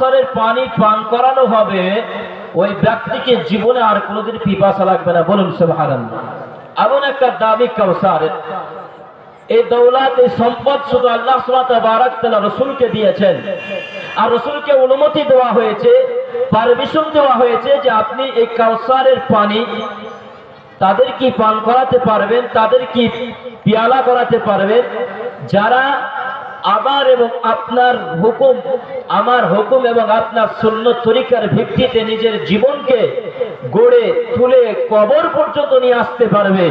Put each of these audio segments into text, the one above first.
কাউসারের পানি পান করানো হবে, ওই ব্যক্তিকে জীবনে আর কোনোদিন পিপাসা লাগবে না। বলুন সুবহানাল্লাহ। এমন একটা দামি কাউসার, এই দৌলত, এই সম্পদ শুধু আল্লাহ সুবহানাহু ওয়া তাআলা রাসূলকে দিয়েছেন। আর রাসূলকে অনুমতি দেওয়া হয়েছে, পারমিশন দেওয়া হয়েছে যে আপনি এই কাউসারের পানি তাদের কি পান করাতে পারবেন, তাদের কি পিয়ালা করাতে পারবেন যারা আমার এবং আপনার হুকুম, আমার হুকুম এবং আপনার সুন্নত তরিকার ভিত্তিতে নিজের জীবনকে গড়ে তুলে কবর পর্যন্ত নিয়ে আসতে পারবে,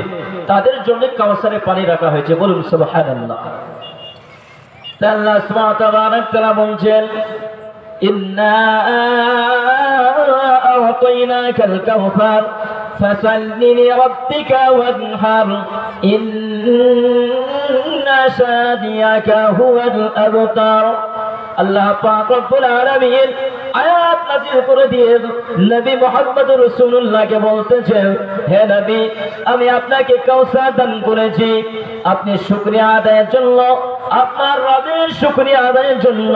তাদের জন্য কাউসারে পানি রাখা হয়েছে। বলুন সুবহানাল্লাহ। আল্লাহ সুবহানাহু ওয়া তাআলা বলেন, ইন্না আ'তাইনাকাল কাউসার ফাসাল্লি লিরাব্বিকা ওয়ানহার ইন্না শানিয়াকা হুয়াল আবতার। আল্লাহ পাক রব্বুল আলামিন আয়াত নাযিল করে দিয়ে নবী মুহাম্মদ রাসূলুল্লাহকে বলতেছেন, হে নবী, আমি আপনাকে কাউসার দান করেছি, আপনি শুকরিয়া আদায়ের জন্য, আপনার রবের শুকরিয়া আদায়ের জন্য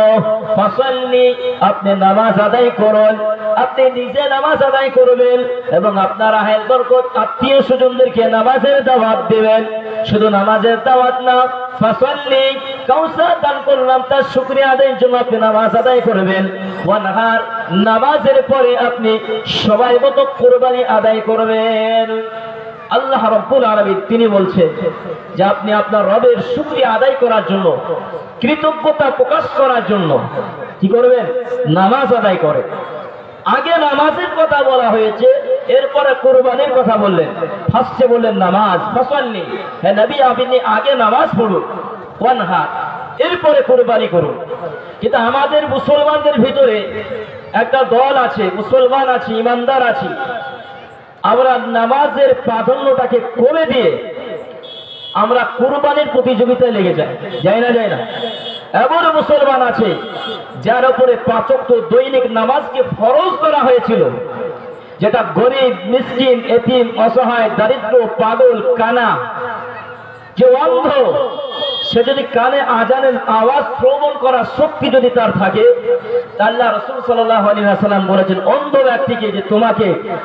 ফাসাল্লি, আপনি নামাজ আদায় করুন, আপনি নিজে নামাজ আদায় করবেন এবং আপনার আহেল বরকত আত্মীয় স্বজনদেরকে নামাজের দাওয়াত দিবেন। শুধু নামাজের দাওয়াত না, ফাসাল্লি, কাউসার দান করলাম তার শুকরিয়া আদায়ের জন্য আপনি নামাজ আদায় করবেন। ওয়ানহার, নামাজের পরে আপনি সবাই মতো কুরবানি আদায় করবেন। আল্লাহ রাব্বুল আলামিন তিনি বলছেন যে আপনি আপনার রবের শুকরিয়া আদায় করার জন্য, কৃতজ্ঞতা প্রকাশ করার জন্য কি করবেন? নামাজ আদায় করেন। আগে নামাজের কথা বলা হয়েছে, এরপরে কুরবানির কথা বললেন। ফার্স্টে বললেন নামাজ, ফাসাল্লি, হে নবী আপনি আগে নামাজ পড়ুন, ওয়ানহার, এরপরে কুরবানি করুন। কিন্তু আমাদের মুসলমানদের ভিতরে একটা দল আছে, মুসলমান আছে, ইমানদার আছে, আমরা নামাজের প্রাধান্যটাকে কমে দিয়ে আমরা কুরবানির প্রতিযোগিতায় লেগে যাই। যাই না? যায় না? এমন মুসলমান আছে যার উপরে 5 ওয়াক্ত দৈনিক নামাজকে ফরজ করা হয়েছিল, যেটা গরিব, মিসকিন, এতিম, অসহায়, দারিদ্র, পাগল, কানা, যে অন্ধ, সে যদি কানে আজানের আওয়াজ শ্রবণ করার শক্তি যদি তার থাকে, আল্লাহ রাসূল সাল্লাল্লাহু আলাইহি ওয়াসাল্লাম বলেছেন অন্ধ ব্যক্তিকে যে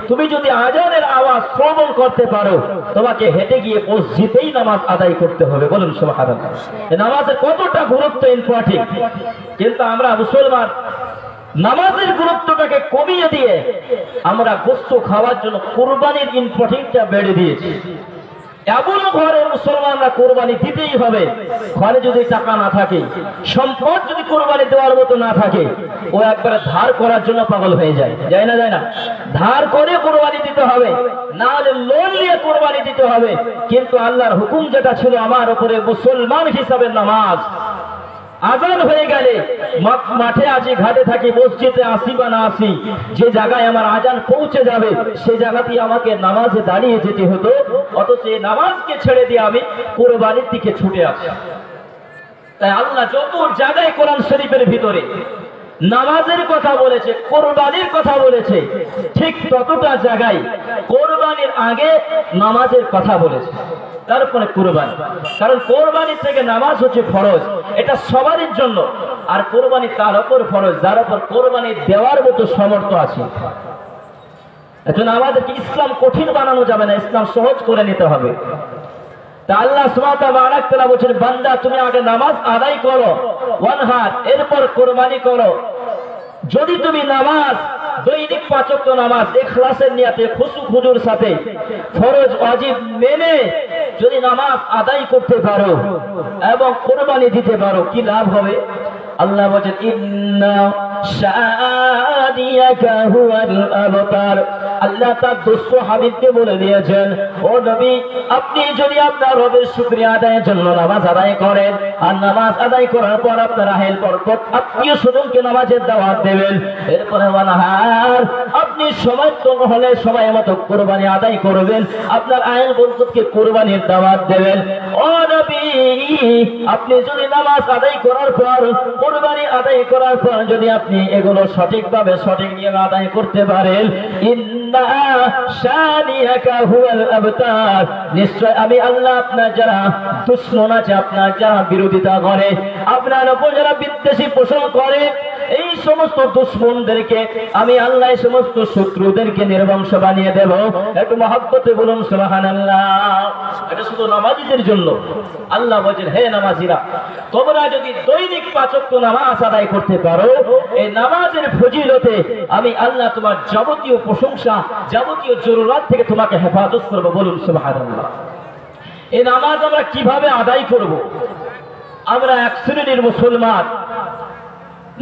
তুমি যদি আজানের আওয়াজ শ্রবণ করতে পারো, তোমাকে হেঁটে গিয়ে মসজিদেই নামাজ আদায় করতে হবে। বলুন সুবহানাল্লাহ। নামাজের কতটা গুরুত্ব, ইম্পর্টেন্ট। কিন্তু আমরা মুসলমান নামাজের গুরুত্বটাকে কমিয়ে দিয়ে আমরা গোশত খাওয়ার জন্য কুরবানির ইম্পর্টেন্সটা বেড়ে দিয়েছি। এমন ঘরে মুসলমানরা কোরবানি দিতেই হবে, ঘরে যদি টাকা না থাকে, সম্পদ যদি কোরবানি দেওয়ার মতো না থাকে, ও একবারে ধার করার জন্য পাগল হয়ে যায়। যায় না? যায় না? ধার করে কোরবানি দিতে হবে, না হলে লোন নিয়ে কোরবানি দিতে হবে। কিন্তু আল্লাহর হুকুম যেটা ছিল আমার উপরে মুসলমান হিসাবে, নামাজ আজান হয়ে গেলে মাঠে আছি, ঘাটে থাকি, মসজিদে আসি বা না আসি, যে জায়গায় আমার আজান পৌঁছে যাবে সেই জায়গাতেই আমাকে নামাজে দাঁড়িয়ে যেতে হতো। অথচ এই নামাজকে ছেড়ে দিয়ে আমি কুরবানির দিকে ছুটে আসি। তাই আল্লাহ যত জায়গায় কোরআন শরীফের ভিতরে নামাজের কথা বলেছে, কোরবানির কথা বলেছে, ঠিক ততটা জায়গায় কোরবানির আগে নামাজের কথা বলেছে, তারপরে কুরবানি। কারণ কোরবানির থেকে নামাজ হচ্ছে ফরজ, এটা সবারই জন্য। আর কোরবানি তার উপর ফরজ যার উপর কোরবানি দেওয়ার মতো সামর্থ্য আছে। এজন্য আমাদেরকে ইসলাম কঠিন বানানো যাবে না, ইসলাম সহজ করে নিতে হবে। তা আল্লাহ সুবহানাহু ওয়া তাআলা বলেন, বান্দা তুমি আগে নামাজ আদায় করো, ওয়ানহার, এরপর কুরবানি করো। যদি তুমি নামাজ দৈনিক 5 ওয়াক্ত নামাজ ইখলাসের নিয়তে খুশু খুজুর সাথে ফরজ ওয়াজিব মেনে যদি নামাজ আদায় করতে পারো এবং কুরবানি দিতে পারো, কি লাভ হবে? আল্লাহ বলেন, ইন্না শানিয়াকা হুয়াল আবতার। আল্লাহ তার দোস্ত হাবিবকে বলে দিয়েছেন, ও নবী, আপনি যদি আপনার রবের শুকরিয়া আদায়ের জন্য নামাজ আদায় করেন, আর নামাজ আদায় করার পর আপনার আহেল বরকত আত্মীয় স্বজনকে নামাজের দাওয়াত দেবেন, এরপরে ওয়ানহার, আপনি সময় হলে সময় মতো কুরবানি আদায় করবেন, আপনার আহেল বরকতকে কুরবানির দাওয়াত দেবেন। ও নবী, আপনি যদি নামাজ আদায় করার পর, কুরবানি আদায় করার পর যদি আপনি এগুলো সঠিকভাবে সঠিক নিয়মে আদায় করতে পারেন, ইন্না শানিয়াকা হুয়াল আবতার, নিশ্চয় আমি আল্লাহ আপনার যারা দুশমন আছে, আপনার যারা বিরোধিতা করে, আপনার উপর যারা বিদ্বেষী পোষণ করে, এই সমস্ত দুশমনদেরকে আমি আল্লাহ এই সমস্ত শত্রুদেরকে নির্বংশ বানিয়ে দেব। একটু মহব্বতে বলুন সুবহানাল্লাহ। এটা শুধু নামাজীদের জন্য। আল্লাহ বলেন, হে নামাজীরা, তোমরা যদি দৈনিক 5 ওয়াক্ত নামাজ আদায় করতে পারো, এই নামাজের ফজিলতে আমি আল্লাহ তোমার যাবতীয় প্রশংসা, যাবতীয় জরুরত থেকে তোমাকে হেফাজত করব। বলুন সুবহানাল্লাহ। এই নামাজ আমরা কিভাবে আদায় করব? আমরা এক শ্রেণীর মুসলমান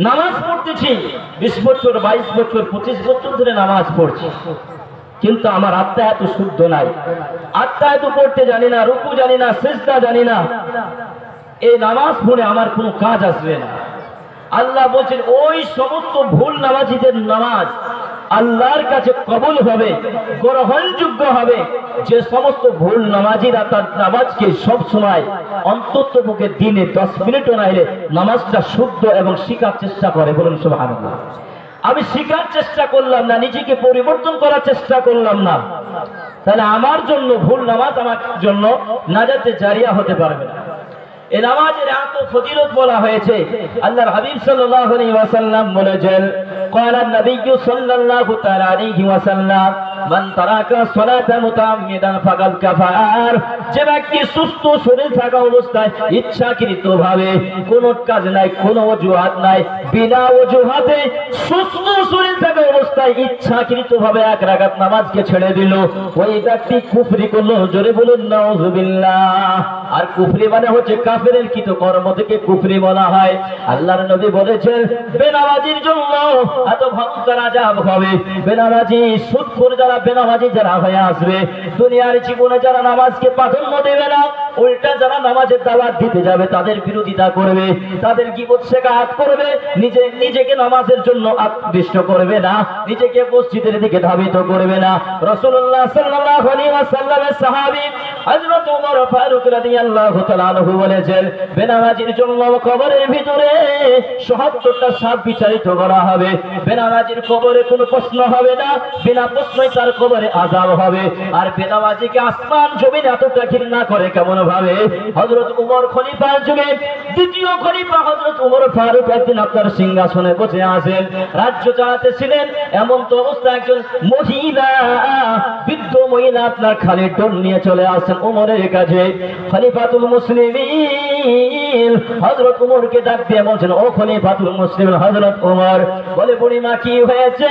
নামাজ পড়তেছি, 20 বছর, 22 বছর, 25 বছর ধরে নামাজ পড়ছি, কিন্তু আমার আত্মা এত শুদ্ধ নাই। আত্মা এত পড়তে জানি না, রুকু জানি না, সিজদা জানি না। এই নামাজ পড়ে আমার কোনো কাজ আসবে না। আল্লাহ বলছেন, ওই সমস্ত ভুল নামাজীদের নামাজ আল্লাহর কাছে কবুল হবে, গ্রহণযোগ্য হবে, যে সমস্ত ভুল নামাজীরা তার নামাজকে সব সময় অন্ততপক্ষে দিনে 10 মিনিটও না হলে নামাজটা শুদ্ধ এবং শিখার চেষ্টা করে। বলুন সুবহানাল্লাহ। আমি শিখার চেষ্টা করলাম না, নিজেকে পরিবর্তন করার চেষ্টা করলাম না, তাহলে আমার জন্য ভুল নামাজ আমার জন্য নাজাতে জারিয়া হতে পারবে না। এই নামাজের এত ফজিলত বলা হয়েছে। আল্লাহর হাবিব সাল্লাল্লাহু আলাইহি ওয়াসাল্লাম বলেছেন, ক্বালা নবিয়্যু সাল্লাল্লাহু তাআলা আলাইহি ওয়াসাল্লাম, মান তারাকা সালাতা মুতাআম্মিদান ফাকাদ কাফার। যে ব্যক্তি সুস্থ শরীর থাকা অবস্থায় ইচ্ছাকৃতভাবে, কোনো কাজ নাই, কোনো অজুহাত নাই, বিনা অজুহাতে সুস্থ শরীর থাকা অবস্থায় ইচ্ছাকৃতভাবে 1 রাকাত নামাজকে ছেড়ে দিল, ওই ব্যক্তি কুফরি করলো। জোরে বলুন নাউযুবিল্লাহ। আর কুফরি মানে হচ্ছে কাফেরের কৃত কর্ম থেকে কুফরি বলা হয়। আল্লাহর নবী বলেছেন, বেনামাজির জন্য এত ভয়ঙ্কর আযাব হবে। বেনামাজি, সুদখোর যারা বেনামাজি যারা হয়ে আসবে, দুনিয়ার জীবনে যারা নামাজকে প্রাধান্য দেবে না, উল্টা যারা নামাজের দাওয়াত দিতে যাবে তাদের বিরোধিতা করবে, তাদের গীবত শিকায়াত করবে, নিজেকে নামাজের জন্য আকৃষ্ট করবে না, নিজেকে মসজিদের দিকে ধাবিত করবে না। রাসূলুল্লাহ সাল্লাল্লাহু আলাইহি ওয়াসাল্লামের সাহাবী হযরত ওমর ফারুক রাদিয়াল্লাহু তাআলা আনহু বলেছেন, বেনামাজির জন্য কবরের ভিতরে ৭৭টা সাপ বিচারিত করা হবে। বেনামাজির কবরে কোনো প্রশ্ন হবে না, বিনা প্রশ্নই তার কবরে আযাব হবে। আর বেনামাজিকে আসমান জমিন এতটা ঘৃণা করে কেমন ভাবে? হযরত ওমর খলিফার যুগে দ্বিতীয় খলিফা হযরত ওমর ফারুক একদিন আপনার সিংহাসনে বসে আছেন, রাজ্য চালাতেছিলেন। এমন তো অবস্থা একজন মহিলা, বৃদ্ধ মহিলা আপনার খালি ডোল নিয়ে চলে আসেন ওমরের কাছে। খলিফাতুল মুসলিমিন হযরত ওমরকে ডাক দিয়ে বলছেন, ও খলিফাতুল মুসলিমিন হযরত ওমর। বলে, বুড়িমা কি হয়েছে?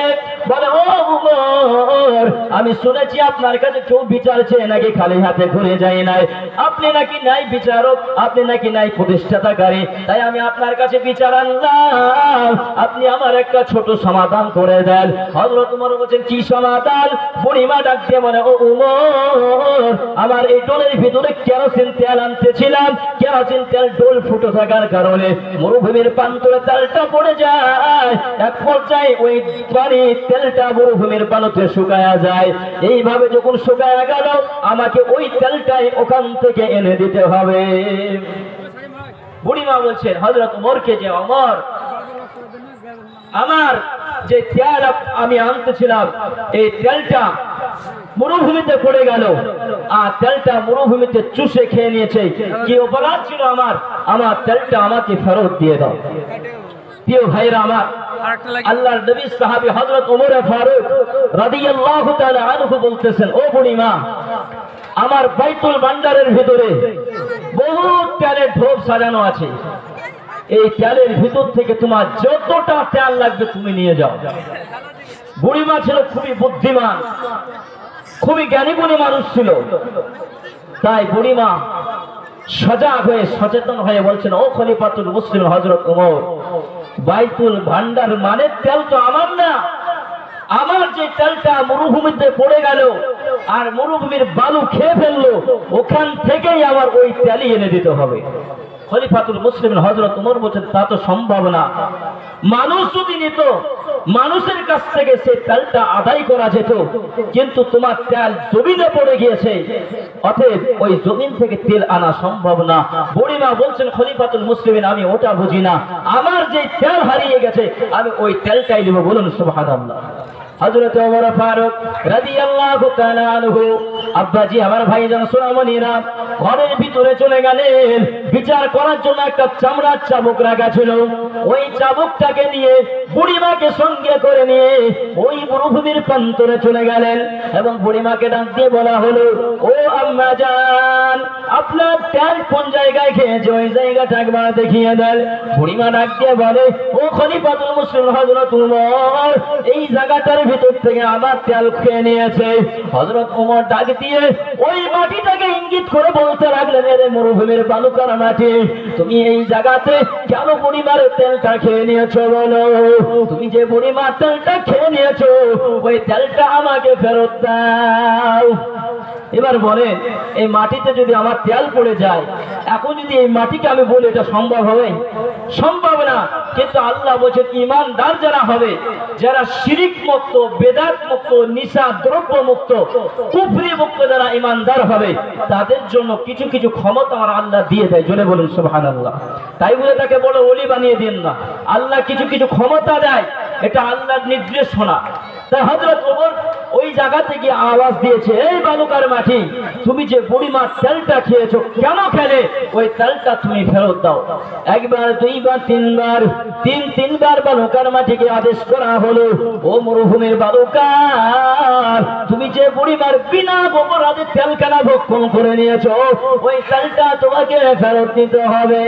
বলে, ও ওমর, আমি শুনেছি আপনার কাছে কেউ বিচার চেয়ে নাকি খালি হাতে ঘুরে যায় নাই। আপনি নাকি নাই বিচারক, আপনি নাকি নাই প্রতিষ্ঠাতাকারী, তাই আমি আপনার কাছে বিচার আনলাম। আপনি আমার একটা ছোট সমাধান করে দেন। হযরত ওমর বলেন, কি সমাধান? বুড়িমা ডাক দিয়ে বলে, ও ওমর, আমার এই ডোলের ভিতরে কেরোসিন তেল আনতেছিলাম, কেরোসিন তেল ডোল ফুটো থাকার কারণে মরুভূমির প্রান্তরে তেলটা পড়ে যায়। এক পর্যায়ে ওই পানি তেলটা মরুভূমির পানিতে শুকায়া যায়। এইভাবে যখন শুকায়া গেল, আমাকে ওই তেলটাই ওখান থেকে এনে দিতে হবে। বুড়িমা বলছেন হযরত ওমরকে, যে ওমর, আমার যে তেল আমি আনতেছিলাম, এই তেলটা মরুভূমিতে পড়ে গেল, আর তেলটা মরুভূমিতে চুষে খেয়ে নিয়েছে। কি অপরাধ ছিল আমার? আমার তেলটা আমাকে ফেরত দিয়ে দাও। প্রিয় ভাইরা আমার, আল্লাহর নবী সাহাবী হযরত ওমর ফারুক রাদিয়াল্লাহু তাআলা আনহু বলতেছেন, ও বুড়িমা, আমার বাইতুল ভান্ডারের ভিতরে বহু তেলের ঢোপ সাজানো আছে, এই তেলের ভিতর থেকে তোমার যতটা তেল লাগবে তুমি নিয়ে যাও। বুড়িমা ছিল খুবই বুদ্ধিমান, খুবই জ্ঞানীগুণী মানুষ ছিল। তাই বুড়িমা সজাগ হয়ে, সচেতন হয়ে বলছেন, ও খলিফাতুল মুসলিম হযরত ওমর, বাইতুল ভান্ডার মানে তেল তো আমার না, আমার যে তেলটা মরুভূমিতে পড়ে গেল আর মরুভূমির বালু খেয়ে ফেললো, ওখান থেকেই আমার ওই তেলই এনে দিতে হবে। খলিফাতুল মুসলিম হযরত ওমর বলেন, তা তো সম্ভব না। মানুষ যদি নিত, মানুষের কাছ থেকে সেই তেলটা আদায় করা যেত, কিন্তু তোমার তেল জমিনে পড়ে গিয়েছে, অতএব ওই জমিন থেকে তেল আনা সম্ভব না। বুড়িমা বলছেন, খলিফাতুল মুসলিমিন, আমি ওটা বুঝি না, আমার যে তেল হারিয়ে গেছে আমি ওই তেলটাই নেব। বলুন সুবহানাল্লাহ। হযরত ওমর ফারুক রাদিয়াল্লাহু তাআলা আনহু, আব্বাজি আমার ভাইজান সোনামণিরা, ঘরের ভিতরে চলে গেলেন। বিচার করার জন্য একটা চামড়ার চাবুক রাখা ছিল। ওই চাবুকটাকে নিয়ে বুড়িমাকে সঙ্গে করে নিয়ে ওই মরুভূমির প্রান্তরে চলে গেলেন এবং বুড়িমাকে ডাক দিয়ে বলা হলো, ও আম্মা জান, আপনার তেল কোন জায়গায় খেয়েছে ওই জায়গাটা একবার দেখিয়ে দেন। বুড়িমা ডাক দিয়ে বলে, ও খলিফাতুল মুসলিমিন হযরত ওমর, এই জায়গাটার ভিতর থেকে আমার তেল খেয়ে নিয়েছে। হযরত ওমর ডাক দিয়ে ওই মাটিটাকে ইঙ্গিত করে বলতে লাগলেন, এর মরুভূমির বালুকার মাটি, তুমি এই জায়গাতে কেন বুড়িমার তেলটা খেয়ে নিয়েছো বলো? তুমি যে বুড়িমার তেলটা খেয়ে নিয়েছো ওই তেলটা আমাকে ফেরত দাও। এবার বলেন, এই মাটিতে যদি আমার তেল পড়ে যায়, এখন যদি এই মাটিকে আমি বলি, এটা সম্ভব হবে? সম্ভব না। কিন্তু আল্লাহ বলছেন, ঈমানদার যারা হবে, যারা শিরিক মুক্ত, বেদাত মুক্ত, নিশা দ্রব্য মুক্ত, কুফরি মুক্ত যারা ঈমানদার হবে, তাদের জন্য কিছু কিছু ক্ষমতা আমার আল্লাহ দিয়ে দেয়। জোরে বলুন সুবহানাল্লাহ। তাই বলে তাকে বড় ওলি বানিয়ে দিন না। আল্লাহ কিছু কিছু ক্ষমতা দেয়, এটা আল্লাহর নির্দেশনা। তাই হযরত ওমর ওই জায়গা থেকে আওয়াজ দিয়েছে, এই বালুকার মাটি, তুমি যে বুড়িমার তেলটা খেয়েছো, কেন খেলে? ওই তেলটা তুমি ফেরত দাও। একবার, দুইবার, তিনবার, তিনবার বালুকার মাটিকে আদেশ করা হলো, ও মরুভূমির বালুকার, তুমি যে বুড়িমার বিনা অপরাধে তেল কেনা ভক্ষণ করে নিয়েছো, ওই তেলটা তোমাকে ফেরত দিতে হবে।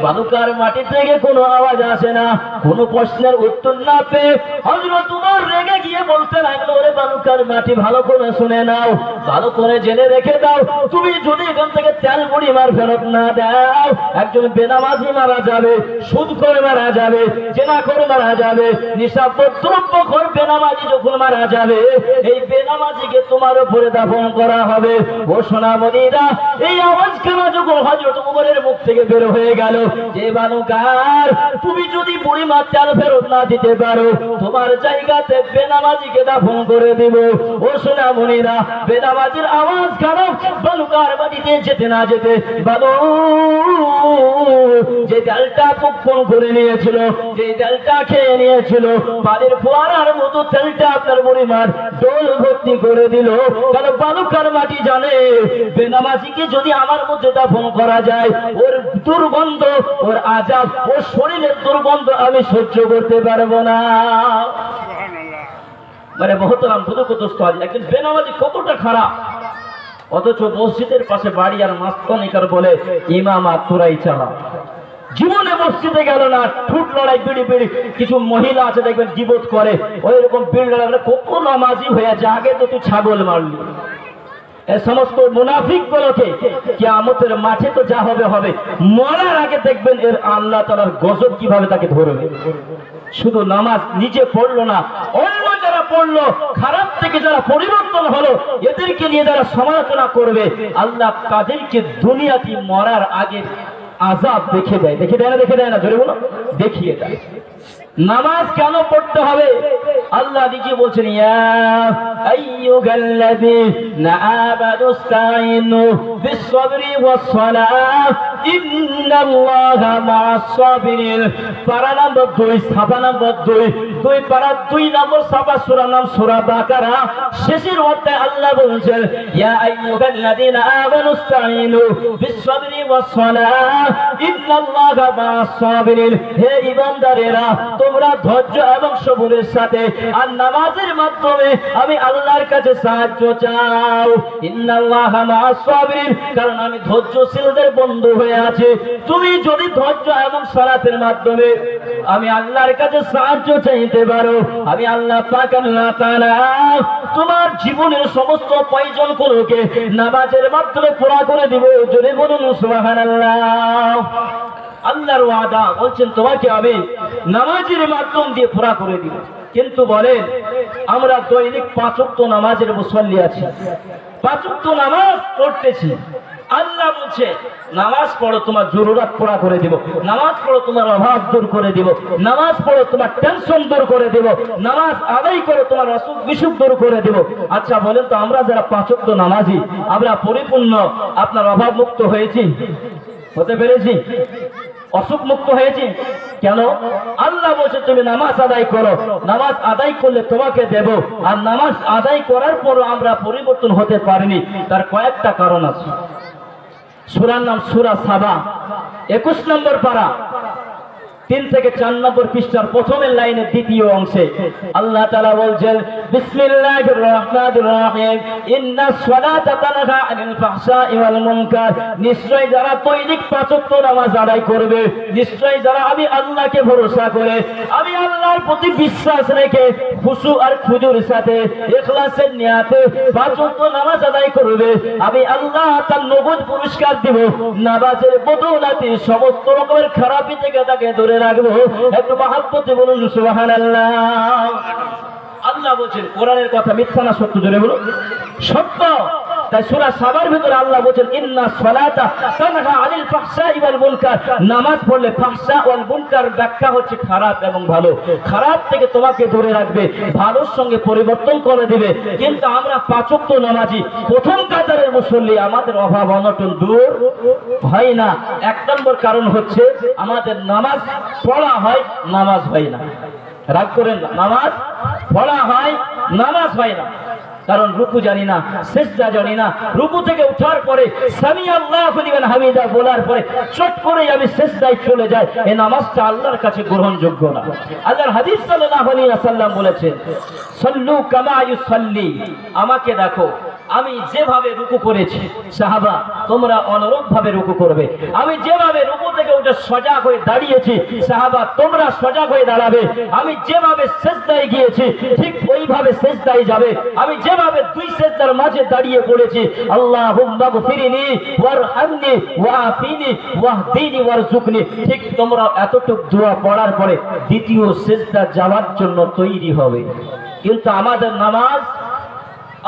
বালুকার মাটি থেকে কোনো আওয়াজ আসে না, কোনো প্রশ্নের উত্তর না পেয়ে হযরত ওমর রেগে গিয়ে বলতে লাগলো, ওরে বালুকার মাটি, ভালো করে শুনে নাও, ভালো করে জেনে রেখে দাও, তুমি যদি এখান থেকে তেল বুড়িমার ফেরত না দাও, একজন বেনামাজি মারা যাবে, সুদ করে মারা যাবে, জেনা করে মারা যাবে, নিশাদ্রব্য করে বেনামাজি যখন মারা যাবে, এই বেনামাজিকে তোমার উপরে দাফন করা হবে। ও সোনামণিরা, এই আওয়াজ কেন যখন হযরত ওমরের মুখ থেকে বের হয়ে গেল, যে বালুকার, তুমি যদি বুড়িমার তেল ফেরত না দিতে পারো, তোমার জায়গাতে বেনামাজিকে দাফন করে দিব। ও সোনামণিরা, বেনামাজির আওয়াজ খারাপ, বালুকার মাটিতে যেতে না যেতে বালু যে তেলটা ভক্ষণ করে নিয়েছিল, যে তেলটা খেয়ে নিয়েছিল, পানির ফোয়ারার মতো তেলটা আপনার বুড়িমার ডোল ভর্তি করে দিল। কারণ বালুকার মাটি জানে, বেনামাজিকে যদি আমার মধ্যে দাফন করা যায়, ওর দুর্গন্ধ, ওর আযাব, ওর শরীরের দুর্গন্ধ আমি সহ্য করতে পারবো না। মানে মহতরাম বুজুর্গদোস্ত, একজন বেনামাজি কতটা খারাপ, অথচ মসজিদের পাশে বাড়ি আর মাস্তানিকার বলে ইমামা তোরাই চালা। জীবনে মসজিদে গেল না, ঠুট লড়াই, বিড়ি বিড়ি, কিছু মহিলা আছে দেখবেন গীবত করে, ওই রকম বিড়ি লড়াই, কত নামাজি হয়েছে, আগে তো তুই ছাগল মারলি। এই সমস্ত মুনাফিক গুলোকে কিয়ামতের মাঠে তো যা হবে হবে, মরার আগে দেখবেন এর আল্লাহ তাআলার গজব কিভাবে তাকে ধরবে। শুধু নামাজ নিজে পড়লো না, অন্য যারা পড়লো, খারাপ থেকে যারা পরিবর্তন হলো, এদেরকে নিয়ে যারা সমালোচনা করবে, আল্লাহ তাদেরকে দুনিয়াতে মরার আগে আযাব দেখে দেয়। দেখে দেয় না? দেখে দেয় না? জোরে বলো, দেখিয়ে দেয়। নামাজ কেন পড়তে হবে? আল্লাহ নিজে বলছেন, ইয়া আইয়ুহাল্লাযীনা আমানুস্তাঈনু বিস-সাবরি ওয়াস-সালাহ ইন্নাল্লাহা মা'আস-সাবিরিন। পারা নম্বর 2, সাফা নম্বর 2 পারা 2 নম্বর সাফা, সূরা নাম সূরা বাকারা, শেষের অধ্যায়ে আল্লাহ বলছেন, ইয়া আইয়ুহাল্লাযীনা আমানুস্তাঈনু বিস-সাবরি ওয়াস-সালাহ ইন্নাল্লাহা মা'আস-সাবিরিন। হে ঈমানদারেরা, তোমরা ধৈর্য এবং সবরের সাথে আর নামাজের মাধ্যমে আমি আল্লাহর কাছে সাহায্য চাও। ইন্নাল্লাহা মা'আস সাবিরিন, কারণ আমি ধৈর্যশীলদের বন্ধু হয়ে আছি। তুমি যদি ধৈর্য এবং সালাতের মাধ্যমে আমি আল্লাহর কাছে সাহায্য চাইতে পারো, আমি আল্লাহ পাক আল্লাহ তাআলা তোমার জীবনের সমস্ত প্রয়োজনগুলোকে নামাজের মাধ্যমে পুরা করে দিব। জোরে বলুন সুবহানাল্লাহ। আল্লাহর ওয়াদা, বলছেন তোমাকে আমি নামাজের মাধ্যম দিয়ে পুরা করে দিব। কিন্তু বলেন, আমরা দৈনিক 5 ওয়াক্ত নামাজের মুসল্লি আছি, 5 ওয়াক্ত নামাজ পড়তেছি। আল্লাহ বলছে, নামাজ পড়ো, তোমার জরুরত পুরা করে দিব। নামাজ পড়ো, তোমার অভাব দূর করে দিব। নামাজ পড়ো, তোমার টেনশন দূর করে দিব। নামাজ আদায় করো, তোমার অসুখ বিসুখ দূর করে দিব। আচ্ছা বলেন তো, আমরা যারা 5 ওয়াক্ত নামাজি, আমরা পরিপূর্ণ আপনার অভাব মুক্ত হয়েছি? হতে পেরেছি? অসুখ মুক্ত হয়েছি কেন? আল্লাহ বলছে তুমি নামাজ আদায় করো, নামাজ আদায় করলে তোমাকে দেব। আর নামাজ আদায় করার পরও আমরা পরিবর্তন হতে পারিনি, তার কয়েকটা কারণ আছে। সূরার নাম সূরা সাবা, 21 নম্বর পারা, 3 থেকে 4 নম্বর পৃষ্ঠার প্রথমের লাইনের দ্বিতীয় অংশে আল্লাহ তাআলা বলছেন, বিসমিল্লাহির রহমানির রহিম, ইন্নাস সালাতা তানহা আনিল ফাহশাই ওয়াল মুনকার। নিশ্চয় যারা দৈনিক 5 ওয়াক্ত নামাজ আদায় করবে, নিশ্চয় যারা আমি আল্লাহকে ভরসা করে, আমি আল্লাহর প্রতি বিশ্বাস রেখে খুশু আর খুজুর সাথে ইখলাসের নিয়াতে 5 ওয়াক্ত নামাজ আদায় করবে, আমি আল্লাহ তার নগদ পুরস্কার দেব। নামাজের বদৌলতে সমস্ত রকমের খারাপি থেকে তাকে দূরে রাখবো। একটু মহব্বতে বলুন সুবহানাল্লাহ। আল্লাহ বলছেন কোরআনের কথা মিথ্যা না সত্য? জোরে বলুন সত্য। তাই সূরা সাবার ভিতরে আল্লাহ বলছেন, ইন্নাস সালাতা তানহা আনিল ফাহশাই ওয়াল মুনকার। নামাজ পড়লে ফাহশা ওয়াল মুনকার ব্যাখ্যা হচ্ছে খারাপ এবং ভালো। খারাপ থেকে তোমাকে দূরে রাখবে, ভালোর সঙ্গে পরিবর্তন করে দিবে। কিন্তু আমরা 5 ওয়াক্ত নামাজি, প্রথম কাতারের মুসল্লি, আমাদের অভাব অনটন দূর হয় না। 1 নম্বর কারণ হচ্ছে আমাদের নামাজ পড়া হয়, নামাজ হয় না। রাগ করেন না, নামাজ পড়া হয়, নামাজ হয় না। কারণ রুকু জানি না, সিজদা জানি না। রুকু থেকে ওঠার পরে সামি আল্লাহু লিমান হামিদা বলার পরে চট করে আমি সিজদায় চলে যাই, এই নামাজটা আল্লাহর কাছে গ্রহণযোগ্য না। আল্লাহর হাদিস সাল্লাল্লাহু আলাইহি ওয়াসাল্লাম বলেছেন, সাল্লু কামা ইউসাল্লি। আমাকে দেখো আমি যেভাবে রুকু করেছি, সাহাবা তোমরা অনুরূপ ভাবে রুকু করবে। আমি যেভাবে রুকু থেকে উঠে সজাগ হয়ে দাঁড়িয়েছি, সাহাবা তোমরা সজাগ হয়ে দাঁড়াবে। আমি যেভাবে সিজদায় গিয়েছি ঠিক ওইভাবে সিজদায় যাবে। আমি যেভাবে 2 সিজদার মাঝে দাঁড়িয়ে পড়েছি, আল্লাহুম্মা গফিরনি ওয়ারহামনি ওয়াআফিনি ওয়াহদিনি ওয়ারযুকনি, ঠিক তোমরা এতটুকু দোয়া পড়ার পরে দ্বিতীয় সিজদা যাওয়ার জন্য তৈরি হবে। কিন্তু আমাদের নামাজ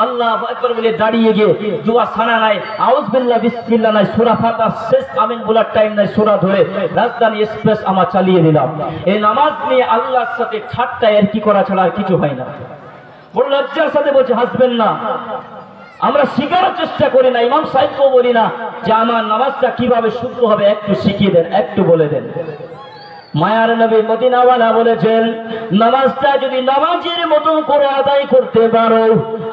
আল্লাহু আকবার বলে দাঁড়িয়ে গিয়ে দোয়া সানা নাই, আউযু বিল্লাহ বিসমিল্লাহ নাই, সূরা ফাতিহা শেষ আমিন বলার টাইম নাই, সূরা ধরে রাজধানী এক্সপ্রেস আমরা চালিয়ে দিলাম। এই নামাজ নিয়ে আল্লাহর সাথে ঠাট্টা আর কি করা ছাড়া আর কিছু হয় না। বড় লজ্জার সাথে বলছে হাসবেন না। আমরা শিখার চেষ্টা করি না, ইমাম সাহেবকেও বলি না যে আমার নামাজটা কিভাবে শুদ্ধ হবে একটু শিখিয়ে দেন, একটু বলে দেন। মায়ার নবী মদিনাওয়ালা বলেছেন, নামাজটা যদি নামাজের মতন করে আদায় করতে পারো,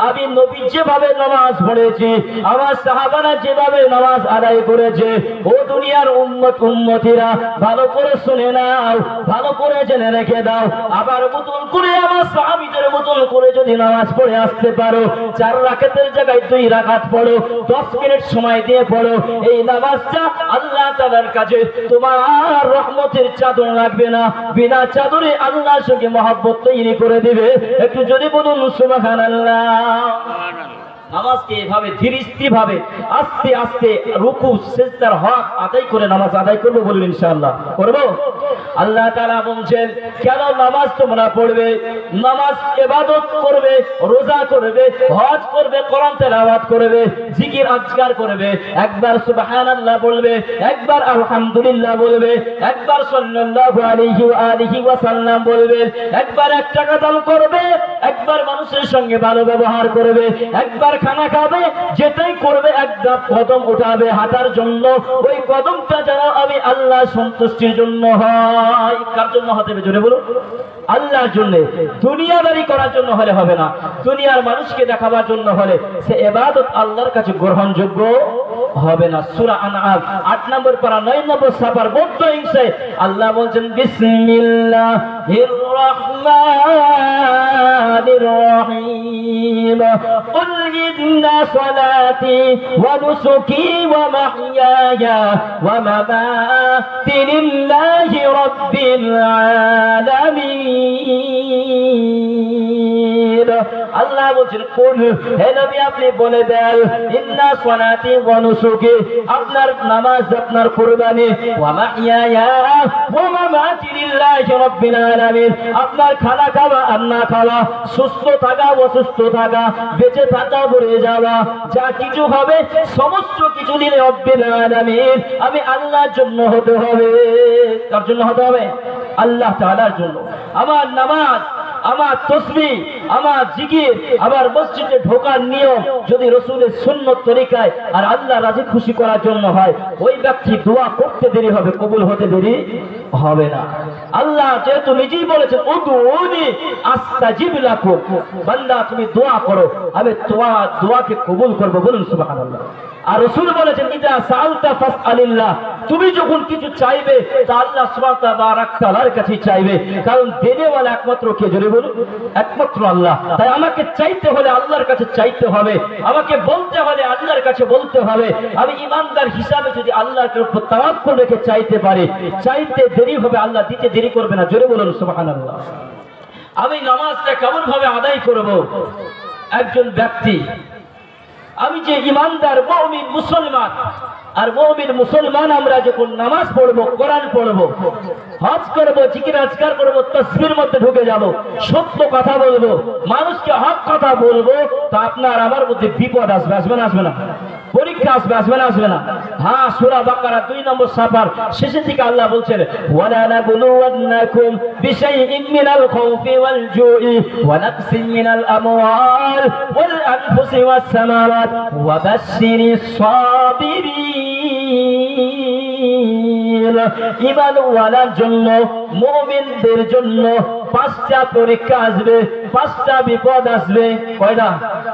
আমি নবী যেভাবে নামাজ পড়েছি, আমার সাহাবারা যেভাবে নামাজ আদায় করেছে, ও দুনিয়ার উম্মত উম্মতিরা ভালো করে শুনে নাও, ভালো করে জেনে রেখে দাও। আবার মতন করে আমার সাহাবীদের মতন করে যদি নামাজ পড়ে আসতে পারো, 4 রাকাতের জায়গায় 2 রাকাত পড়ো, 10 মিনিট সময় দিয়ে পড়ো, এই নামাজটা আল্লাহ তাআলার কাছে তোমার রহমতের চাদর লাগবে না, বিনা চাদরে আল্লাহর সঙ্গে মহব্বত তৈরি করে দিবে। একটু যদি বলুন সুবহানাল্লাহ। নামাজকে এভাবে ধীর স্থির ভাবে আস্তে আস্তে রুকু সিজদার হক আদায় করে নামাজ আদায় করব, বলুন ইনশাআল্লাহ করব। আল্লাহ তাআলা বলছেন, কেন নামাজ তোমরা পড়বে? নামাজ ইবাদত করবে, রোজা করবে, হজ করবে, কোরআন তেলাওয়াত করবে, জিকির আজকার করবে, একবার সুবহানাল্লাহ বলবে, একবার আলহামদুলিল্লাহ বলবে, একবার সাল্লাল্লাহু আলাইহি ওয়া আলিহি ওয়াসাল্লাম বলবে, একবার 1 টাকা দান করবে, একবার মানুষের সঙ্গে ভালো ব্যবহার করবে, একবার খানা খাবে, যেটাই করবে একটা কদম উঠাবে হাঁটার জন্য, ওই কদমটা যেন আমি আল্লাহ সন্তুষ্টির জন্য হয়। কার জন্য হতে হবে জোরে বলুন? আল্লাহর জন্য। দুনিয়াদারি করার জন্য হলে হবে না, দুনিয়ার মানুষকে দেখাবার জন্য হলে সে ইবাদত আল্লাহর কাছে গ্রহণযোগ্য হবে না। সূরা আনআম 8 নম্বর পারা 9 নম্বর সাফার 42 আল্লাহ বলছেন, বিসমিল্লাহির রহমানির রহিম, কুল ইন্না সালাতি ওয়া নুসুকি ওয়া মাহইয়ায়া ওয়া মামাতি লিল্লাহি রাব্বিল আলামিন। আল্লাহ বলছেন, কুল হে নবী আপনি বলে দেন, ইন্না সালাতি ওয়া নুসুকি, আপনার নামাজ, আপনার কুরবানি, ওয়া মাহইয়ায়া ওয়া মামাতি লিল্লাহি রাব্বিল আলামিন, আপনার খানা খাওয়া আর না খাওয়া, সুস্থ থাকা অসুস্থ থাকা, বেঁচে থাকা মরে যাওয়া, যা কিছু হবে সমস্ত কিছু নিয়ে রব্বিল আলামিন আমি আল্লাহর জন্য হতে হবে। কার জন্য হতে হবে? আল্লাহ তাআলার জন্য। আমার নামাজ আমার তসবিহ, আমার জিকির, আমার মসজিদে ঢোকার নিয়ম যদি রাসূলের সুন্নত তরিকায় আর আল্লাহ রাজি খুশি করার জন্য হয়, ওই ব্যক্তি দোয়া করতে দেরি হবে, কবুল হতে দেরি হবে না। আল্লাহ যেহেতু নিজেই বলেছেন উদউনি আস্তাজিব লাকুম, বান্দা তুমি দোয়া করো, আমি দোয়াকে কবুল করব, বলুন সুবহানাল্লাহ। আর রাসূল বলেছেন ইজা সাআলতা ফাসআলিল্লাহ, তুমি যখন কিছু চাইবে তা আল্লাহ সুবহানাহু ওয়া তাআলার কাছে চাইবে, কারণ দেনেওয়ালা একমাত্র কে, জোরে বলুন, একমাত্র আল্লাহ। তাই আমাকে চাইতে হলে আল্লাহর কাছে চাইতে হবে, আমাকে বলতে হলে আল্লাহর কাছে বলতে হবে। আমি ইমানদার হিসাবে যদি আল্লাহর উপর তাওয়াক্কুল রেখে চাইতে পারি, চাইতে দেরি হবে, আল্লাহ দিতে দেরি করবে না, জোরে বলুন সুবহানাল্লাহ। আমি নামাজটা কেমন ভাবে আদায় করব? একজন ব্যক্তি, আমি যে ইমানদার মুমিন মুসলমান, আর মুমিন মুসলমান আমরা যখন নামাজ পড়বো, কোরআন পড়বো, হজ করবো, জিকির আজকার করবো, তাসবির মধ্যে ঢুকে যাব, সত্য কথা বলবো, মানুষকে হক কথা বলবো, তা আপনার আমার মধ্যে বিপদ আসবে, আসবে না? আসবে না? পরীক্ষা আসবে, আসবে না? আসবে না? হ্যাঁ, সূরা বাকারা 2 নম্বর সাফার শেষের দিকে আল্লাহ বলছেন ওয়ালা নাবলুওয়ান্নাকুম বিশাইইন মিনাল খাউফি ওয়াল জুই ওয়া নাকসিন মিনাল আমওয়াল ওয়াল আনফুসি ওয়াস সামারাত ওয়া বাশশিরিস সাবিরিন। ঈমানওয়ালার জন্য, মুমিনদের জন্য 5টা পরীক্ষা আসবে, 5টা বিপদ আসবে। কয়টা?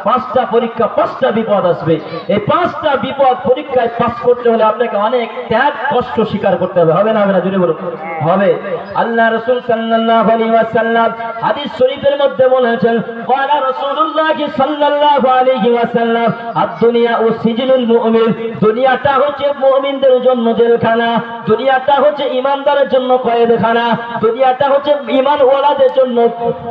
5টা পরীক্ষা, 5টা বিপদ আসবে। এই 5টা বিপদ পরীক্ষায় পাস করতে হলে আপনাকে অনেক ত্যাগ কষ্ট স্বীকার করতে হবে, হবে না? হবে না? জোরে বলুন, হবে। আল্লাহ রাসূল সাল্লাল্লাহু আলাইহি ওয়াসাল্লাম হাদিস শরীফের মধ্যে বলেছেন, ক্বালা রাসূলুল্লাহ সাল্লাল্লাহু আলাইহি ওয়াসাল্লাম আদ-দুনিয়া সিজনুল মুমিন, দুনিয়াটা হচ্ছে মুমিনদের জন্য জেলখানা, দুনিয়াটা হচ্ছে ঈমানদারের জন্য কয়েদখানা, দুনিয়াটা হচ্ছে ঈমানওয়ালাদের জন্য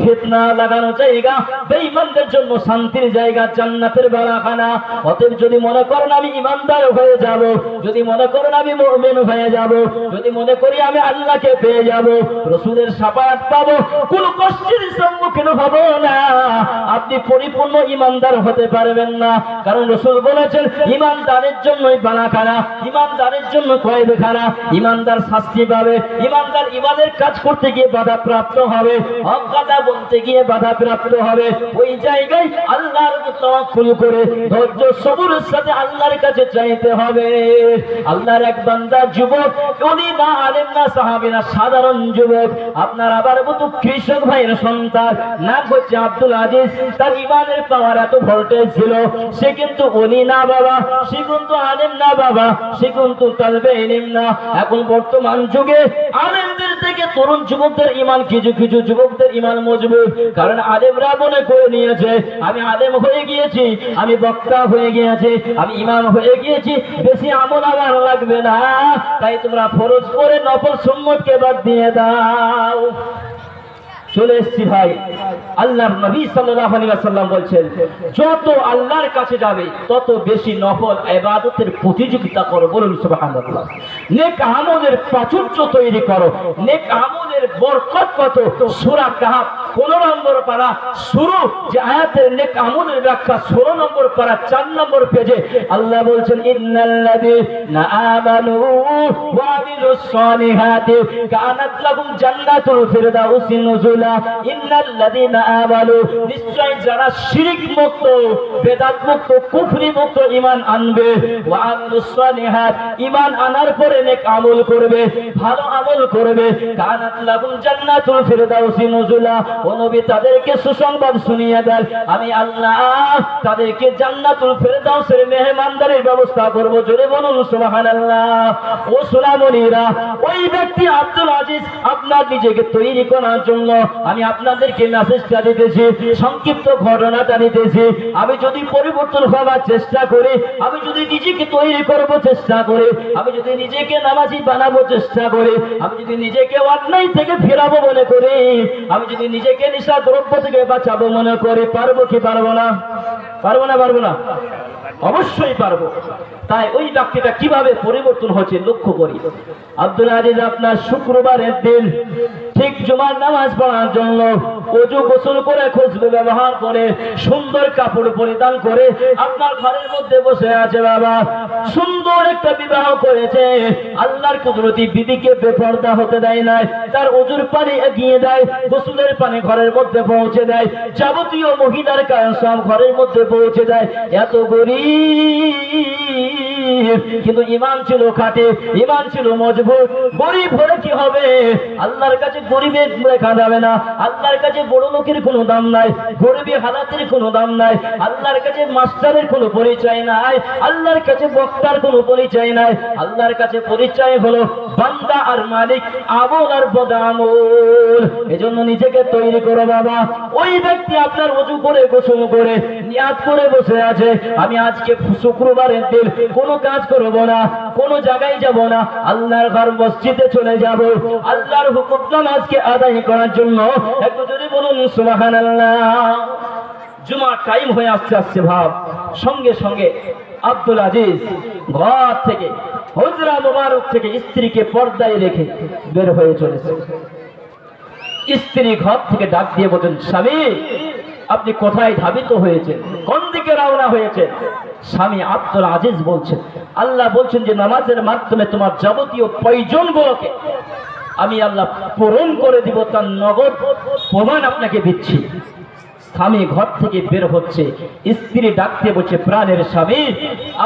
ফিতনা লাগানো জায়গা, বেঈমানদের জন্য শান্তির জায়গা, জান্নাতের বালাখানা। অতএব যদি মনে করেন আমি ঈমানদার হয়ে যাব, যদি মনে করেন আমি মুমিন হয়ে যাব, যদি মনে করি আমি আল্লাহকে পেয়ে যাব, রাসূলের শাফায়াত পাবো, কোনো কষ্টের সম্মুখীন হব না, আপনি পরিপূর্ণ ঈমানদার হতে পারবেন না। কারণ রাসূল বলেছেন ঈমানদারের জন্যই বালাখানা, ঈমানদারের জন্য কয়েদখানা, ঈমানদার শাস্তি পাবে, ঈমানদার ঈমানের কাজ করতে গিয়ে বাধাপ্রাপ্ত হবে, হক কথা বলতে গিয়ে বাধাপ্রাপ্ত হবে। ওই জায়গায় আল্লাহর উপর তাওয়াক্কুল করে ধৈর্য সবরের সাথে আল্লাহর কাছে চাইতে হবে। আল্লাহর এক বান্দা যুবক, উনি না আলেম না সাহাবী না, সাধারণ যুবক, আপনার আবার মতো কৃষক ভাইয়ের সন্তান, নাম হচ্ছে আব্দুল আজিজ। তার ঈমানের পাওয়ার এত ভোল্টেজ ছিল, সে কিন্তু ওলি না বাবা, সে কিন্তু আলেম না বাবা, সে কিন্তু তালবে ইলম না। এখন বর্তমান যুগে আলেমদের থেকে তরুণ যুবকদের ঈমান, কিছু কিছু যুবকদের ঈমান মজবুত, কারণ আলেমরা মনে করে নিয়েছে আমি আলেম হয়ে গিয়েছি, আমি বক্তা হয়ে গিয়েছি, আমি ইমাম হয়ে গিয়েছি, বেশি আমল আমার লাগবে না, তাই তোমরা ফরজ করে নফল সুন্নতকে বাদ দিয়ে দাও। চলে এসেছি ভাই, আল্লাহর নবী সাল্লাল্লাহু আলাইহি ওয়াসাল্লাম বলছেন যত আল্লাহর কাছে যাবে তত বেশি নফল ইবাদতের প্রতিযোগিতা করো, বলুন সুবহানাল্লাহ। নেক আমলের প্রাচুর্য তৈরি করো, নেক আমলের বরকত কত। সূরা কাহফ 15 নম্বর পারা শুরু যে আয়াতের নেক আমলের ব্যাখ্যা 16 নম্বর পারা 4 নম্বর পেজে আল্লাহ বলছেন ইন্নাল্লাযীনা আমানু ওয়া আমিলুস সালিহাতি কানাত লাহুম জান্নাতুল ফিরদাউসি নুজুলা। ইন্নাল্লাযীনা আমানু, নিশ্চয় যারা শিরক মুক্ত, বেদাত মুক্ত, কুফরি মুক্ত ঈমান আনবে, ওয়া আমিলুস সালিহাত, ঈমান আনার পরে নেক আমল করবে, ভালো আমল করবে, কানাত লাহুম জান্নাতুল ফিরদাউসি নুজুলা, ও নবী তাদেরকে সুসংবাদ শুনিয়ে দেন আমি আল্লাহ তাদেরকে জান্নাতুল ফিরদাউসের মেহমানদারির ব্যবস্থা করব, জোরে বলুন সুবহানাল্লাহ। ও সোনামণিরা, ওই ব্যক্তি আব্দুল আজিজ, আপনার নিজেকে তৈরি করার জন্য আমি আপনাদেরকে মেসেজটা দিতেছি, সংক্ষিপ্ত ঘটনাটা দিতেছি। আমি যদি পরিবর্তন হওয়ার চেষ্টা করি, আমি যদি নিজেকে তৈরি করব চেষ্টা করি, আমি যদি নিজেকে নামাজি বানাবো চেষ্টা করি, আমি যদি নিজেকে অন্যায় থেকে ফেরাবো মনে করি, আমি যদি নিজেকে নেশা দ্রব্য থেকে বাঁচাবো মনে করি, পারবো কি পারবো না? পারবো না? পারবো না? অবশ্যই পারবো। তাই ওই ব্যক্তিটা কিভাবে পরিবর্তন হচ্ছে লক্ষ্য করি। আব্দুল আজিজ আপনার শুক্রবারের দিন ঠিক জুমার নামাজ পড়ার জন্য ওযু গোসল করে, খুশবু ব্যবহার করে, সুন্দর কাপড় পরিধান করে আপনার ঘরের মধ্যে বসে আছে বাবা। সুন্দর একটা বিবাহ করেছে, আল্লাহর কুদরতি বিবিকে বেপরদা হতে দেয় নাই, তার ওযুর পানি এগিয়ে দেয়, গোসলের পানি ঘরের মধ্যে পৌঁছে দেয়, যাবতীয় মহিলার কাজ সব ঘরের মধ্যে পৌঁছে দেয়। এত গরিব কিন্তু ঈমান ছিল খাঁটি, ঈমান ছিল মজবুত। গরিব হলে কি হবে? আল্লাহর কাছে গরিবের লেখা যাবে না। আল্লাহর কাছে বড় লোকের কোনো দাম নাই, গরিবী হালাতের কোনো দাম নাই। আল্লাহর কাছে মাস্টারের কোনো পরিচয় নাই, আল্লাহর কাছে বক্তার কোনো পরিচয় নাই। আল্লাহর কাছে পরিচয় হলো বান্দা আর মালিক, আমল আর বদামল। এজন্য নিজেকে তৈরি করো বাবা। ওই ব্যক্তি আপনার ওযু করে গোসল করে নিয়াত করে বসে আছে, আমি আজকে শুক্রবারের দিন কোনো কাজ করব না, কোনো জায়গায় যাব না, আল্লাহর ঘর মসজিদে চলে যাব আল্লাহর হুকুম নামাজকে আদায় করার জন্য। একটু যদি বলুন সুবহানাল্লাহ। জুমার টাইম হয়ে আসছে ভাব। সঙ্গে সঙ্গে আব্দুল আজিজ ঘর থেকে, হুজরা মোবারক থেকে স্ত্রীকে পর্দায় রেখে বের হয়ে চলেছে। স্ত্রী ঘর থেকে ডাক দিয়ে বলেন, স্বামী আপনি কোথায় ধাবিত হয়েছেন, কোন দিকে রওনা হয়েছেন? স্বামী আব্দুল আজিজ বলছেন, আল্লাহ বলছেন যে নামাজের মাধ্যমে তোমার যাবতীয় প্রয়োজনগুলোকে আমি আল্লাহ পূরণ করে দিব, তার নগদ প্রমাণ আপনাকে দিচ্ছি। স্বামী ঘর থেকে বের হচ্ছে, স্ত্রী ডাকতে বলছে, প্রাণের স্বামী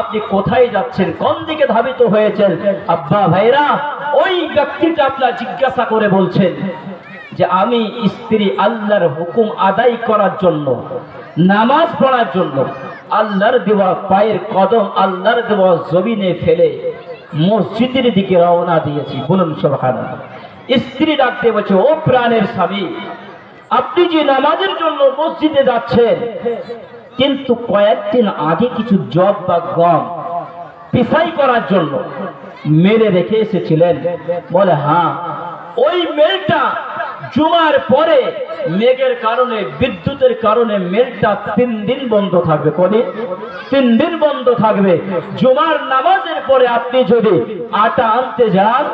আপনি কোথায় যাচ্ছেন, কোন দিকে ধাবিত হয়েছেন? আব্বা ভাইরা, ওই ব্যক্তিটা আপনার জিজ্ঞাসা করে বলছেন যে আমি স্ত্রী আল্লাহর হুকুম আদায় করার জন্য, নামাজ পড়ার জন্য আল্লাহর দেওয়া পায়ের কদম আল্লাহর দেওয়া জমিনে ফেলে মসজিদের দিকে রওনা দিয়েছি। বলুন সুবহানাল্লাহ। স্ত্রী ডাকতে বলছে, ও প্রাণের স্বামী আপনি যে নামাজের জন্য মসজিদে যাচ্ছেন, কিন্তু কয়েকদিন আগে কিছু জব বা গম পিছাই করার জন্য মেলে রেখে এসেছিলেন। বলে হ্যাঁ, ওই মেলটা জুমার পরে মেঘের কারণে, বিদ্যুতের কারণে মেলটা 3 দিন বন্ধ থাকবে। কদিন? 3 দিন বন্ধ থাকবে। জুমার নামাজের পরে আপনি যদি আটা আনতে যান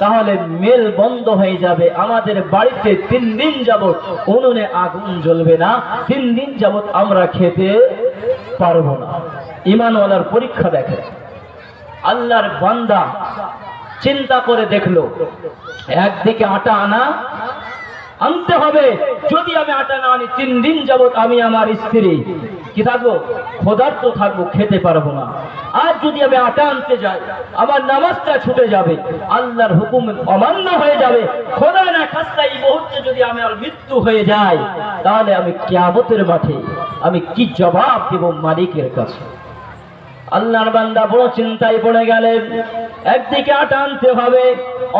তাহলে মেল বন্ধ হয়ে যাবে। আমাদের বাড়িতে 3 দিন যাবত উনুনে আগুন জ্বলবে না, 3 দিন যাবত আমরা খেতে পারবো না। ঈমানওয়ালার পরীক্ষা দেখে। আল্লাহর বান্দা চিন্তা করে দেখলো, একদিকে আটা আনতে হবে, যদি আমি আটা না আনি 3 দিন যাবত আমি আমার স্ত্রী কি থাকবো? ক্ষুধার্ত থাকবো, খেতে পারবো না। আর যদি আমি আটা আনতে যাই আমার নামাজটা ছুটে যাবে, আল্লাহর হুকুম অমান্য হয়ে যাবে। খোদা না খাস্তা এই মুহূর্তে যদি আমার মৃত্যু হয়ে যায় তাহলে আমি কিয়ামতের মাঠে আমি কি জবাব দেব মালিকের কাছে? আল্লাহর বান্দা বড় চিন্তায় পড়ে গেলেন। একদিকে আটা আনতে হবে,